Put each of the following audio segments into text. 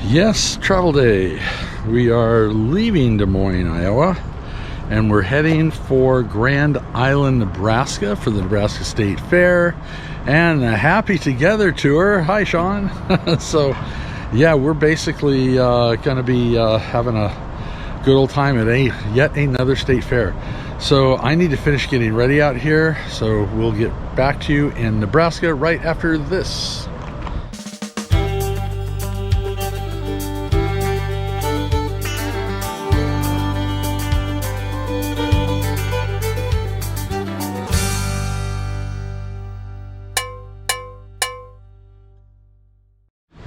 Yes, travel day. We are leaving Des Moines, Iowa, and we're heading for Grand Island, Nebraska for the Nebraska State Fair and the Happy Together tour. Hi, Shawn. So, yeah, we're basically going to be having a good old time at yet another state fair. So I need to finish getting ready out here, so we'll get back to you in Nebraska right after this.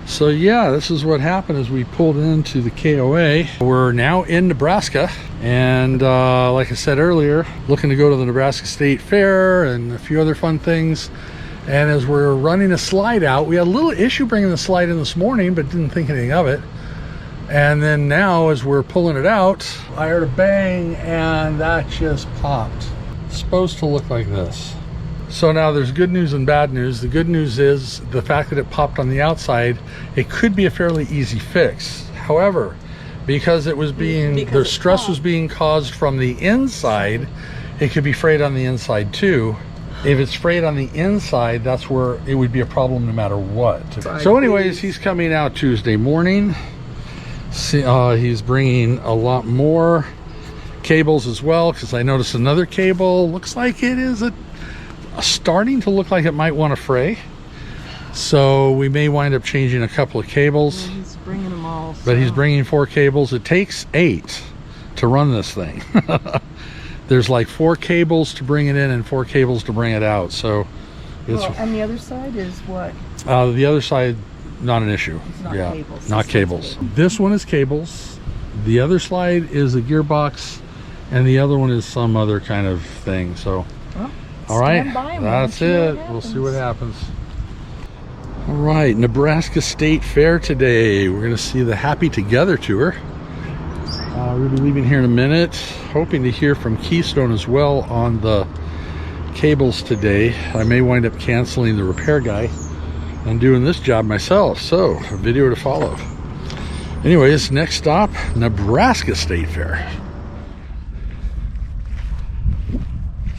So yeah, this is what happened as we pulled into the KOA. We're now in Nebraska, and like I said earlier, looking to go to the Nebraska State Fair and a few other fun things. And as we're running a slide out, we had a little issue bringing the slide in this morning, but didn't think anything of it. And then now as we're pulling it out, I heard a bang and that just popped. It's supposed to look like this. So now there's good news and bad news. The good news is the fact that it popped on the outside, it could be a fairly easy fix. However, because it was the stress was being caused from the inside, it could be frayed on the inside too. If it's frayed on the inside, that's where it would be a problem no matter what. So anyways, he's coming out Tuesday morning. He's bringing a lot more cables as well, because I noticed another cable. Looks like it is starting to look like it might want to fray, so we may wind up changing a couple of cables. Yeah, he's bringing them all, so. But he's bringing 4 cables. It takes 8 to run this thing. There's like 4 cables to bring it in and 4 cables to bring it out. So it's, well, and the other side is what? The other side, not an issue. It's not yeah, cables. not cables. This one is cables. The other slide is a gearbox, and the other one is some other kind of thing. So well, all right, that's it. We'll see what happens. All right, Nebraska State Fair today. We're going to see the Happy Together tour. We'll be leaving here in a minute. Hoping to hear from Keystone as well on the cables today. I may wind up canceling the repair guy and doing this job myself. So, a video to follow. Anyways, next stop, Nebraska State Fair.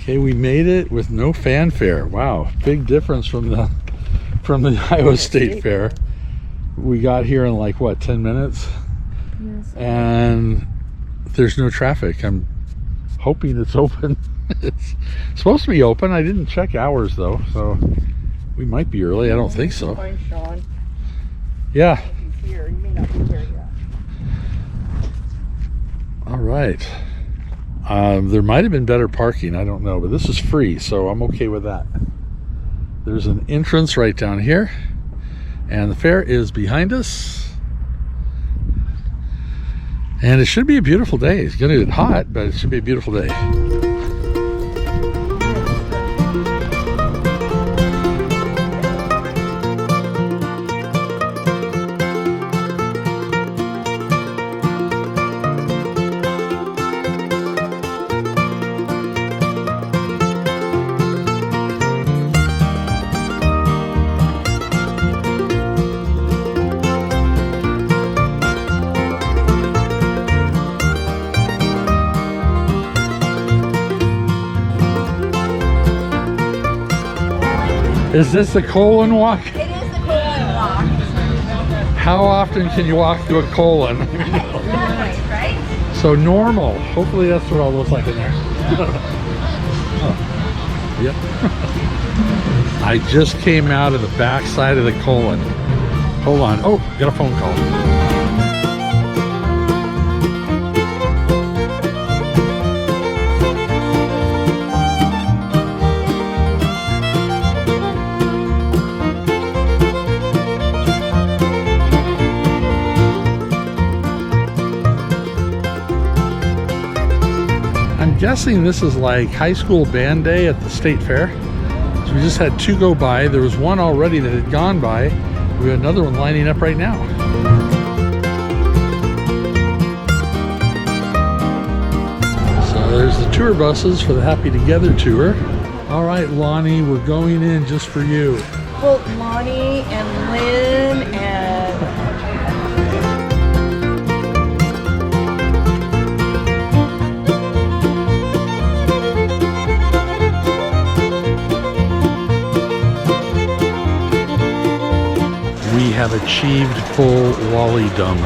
Okay, we made it with no fanfare. Wow, big difference from the Iowa State Fair. We got here in like what, 10 minutes? Yes. And there's no traffic. I'm hoping it's open. It's supposed to be open. I didn't check hours though, so we might be early. I don't think so. Find Shawn. Yeah. He's here. He may not be here yet. All right. There might have been better parking, I don't know, but this is free, so I'm okay with that. There's an entrance right down here, and the fair is behind us. And it should be a beautiful day. It's going to get hot, but it should be a beautiful day. Is this the colon walk? It is the colon walk. How often can you walk through a colon? Nice, right? So normal. Hopefully that's what it all looks like in there. Oh. Yep. I just came out of the back side of the colon. Hold on. Oh, got a phone call. I'm guessing this is like high school band day at the state fair. So we just had 2 go by. There was one already that had gone by. We have another one lining up right now. So there's the tour buses for the Happy Together tour. All right, Lonnie, we're going in just for you. Well, Lonnie and Lynn and have achieved full wallydom.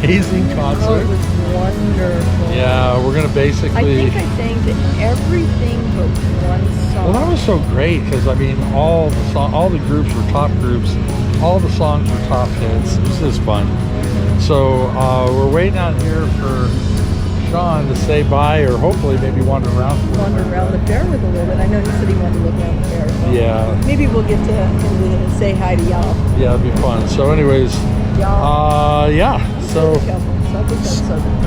Amazing concert. Oh, it was wonderful. Yeah, we're gonna basically. I think I sang to everything but one song. Well, that was so great because I mean, all the groups were top groups, all the songs were top hits. It was just fun. So we're waiting out here for Shawn to say bye, or hopefully maybe wander around. Wander around the fair with a little bit. I know he said he wanted to look around the fair. So yeah. Maybe we'll get to say hi to y'all. Yeah, it'd be fun. So, anyways, yeah. So,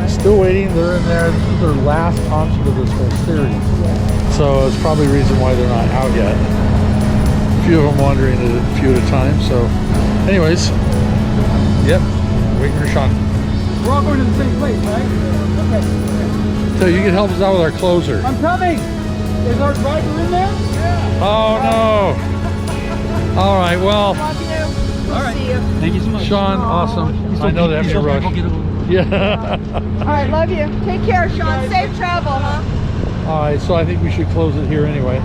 still waiting. They're in there. This is their last concert of this whole series. Yeah. So it's probably the reason why they're not out yet. A few of them wandering a few at a time. So, anyways, yep. Waiting for Shawn. We're all going to the same place, right? Okay. So you can help us out with our closer. I'm coming. Is our driver in there? Yeah. Oh no. All right. Well. Love you. We'll All right. see you. Thank you so much. Shawn, awesome. I know they have to rush. Yeah. All right, love you. Take care, Shawn. Safe travel, huh? All right. So I think we should close it here anyway.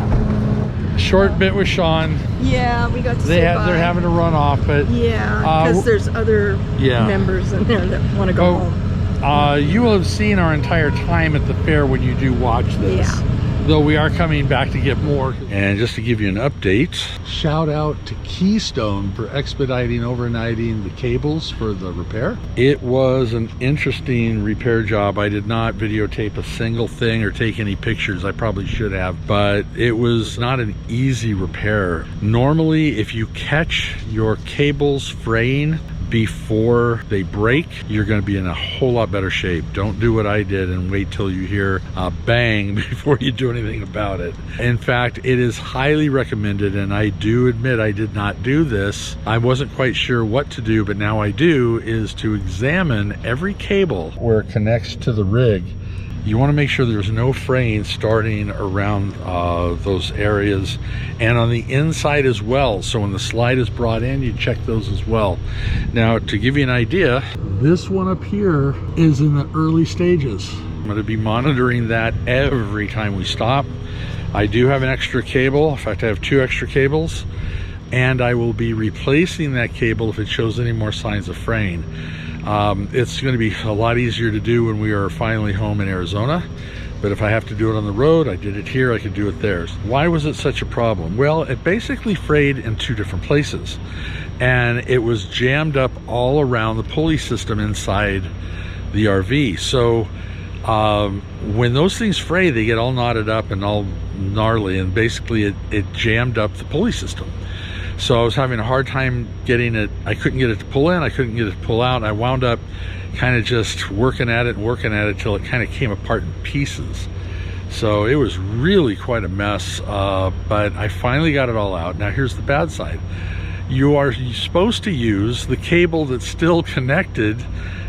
Short bit with Shawn. Yeah, we got to They're say bye. having to run off, but Yeah, because there's other members in there that want to go home. You will have seen our entire time at the fair when you do watch this. Yeah. Though we are coming back to get more. And just to give you an update, shout out to Keystone for expediting overnighting the cables for the repair. It was an interesting repair job. I did not videotape a single thing or take any pictures. I probably should have, but it was not an easy repair. Normally, if you catch your cables fraying before they break, you're going to be in a whole lot better shape. Don't do what I did and wait till you hear a bang before you do anything about it. In fact, it is highly recommended, and I do admit I did not do this. I wasn't quite sure what to do, but now I do, is to examine every cable where it connects to the rig. You want to make sure there's no fraying starting around those areas and on the inside as well. So when the slide is brought in, you check those as well. Now, to give you an idea, this one up here is in the early stages. I'm going to be monitoring that every time we stop. I do have an extra cable. In fact, I have 2 extra cables, and I will be replacing that cable if it shows any more signs of fraying. It's going to be a lot easier to do when we are finally home in Arizona, but if I have to do it on the road, I did it here, I could do it there. Why was it such a problem? Well, it basically frayed in 2 different places, and it was jammed up all around the pulley system inside the RV. So when those things fray, they get all knotted up and all gnarly, and basically it jammed up the pulley system. So I was having a hard time getting it. I couldn't get it to pull in, I couldn't get it to pull out. I wound up kind of just working at it till it kind of came apart in pieces. So it was really quite a mess, but I finally got it all out. Now here's the bad side. You're supposed to use the cable that's still connected,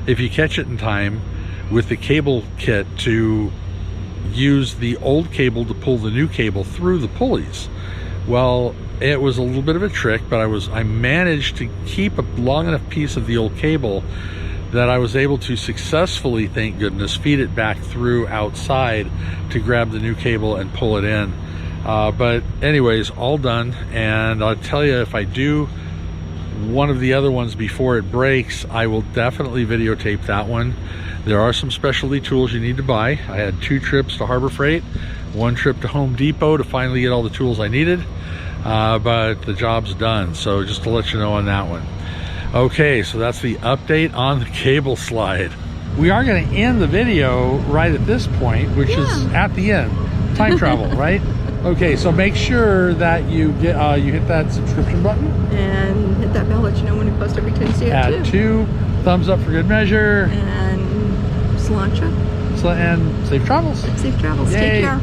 if you catch it in time, with the cable kit, to use the old cable to pull the new cable through the pulleys. Well, it was a little bit of a trick, but I managed to keep a long enough piece of the old cable that I was able to successfully, thank goodness, feed it back through outside to grab the new cable and pull it in. But anyways, all done. And I'll tell you, if I do one of the other ones before it breaks, I will definitely videotape that one. There are some specialty tools you need to buy. I had 2 trips to Harbor Freight, 1 trip to Home Depot to finally get all the tools I needed, but the job's done. So just to let you know on that one. Okay, so that's the update on the cable slide. We are going to end the video right at this point, which is at the end. Time travel, right? Okay, so make sure that you get you hit that subscription button and hit that bell, let you know when we post every Tuesday at 2. Thumbs up for good measure. And Slancha. And safe travels. Safe travels. Yay. Take care.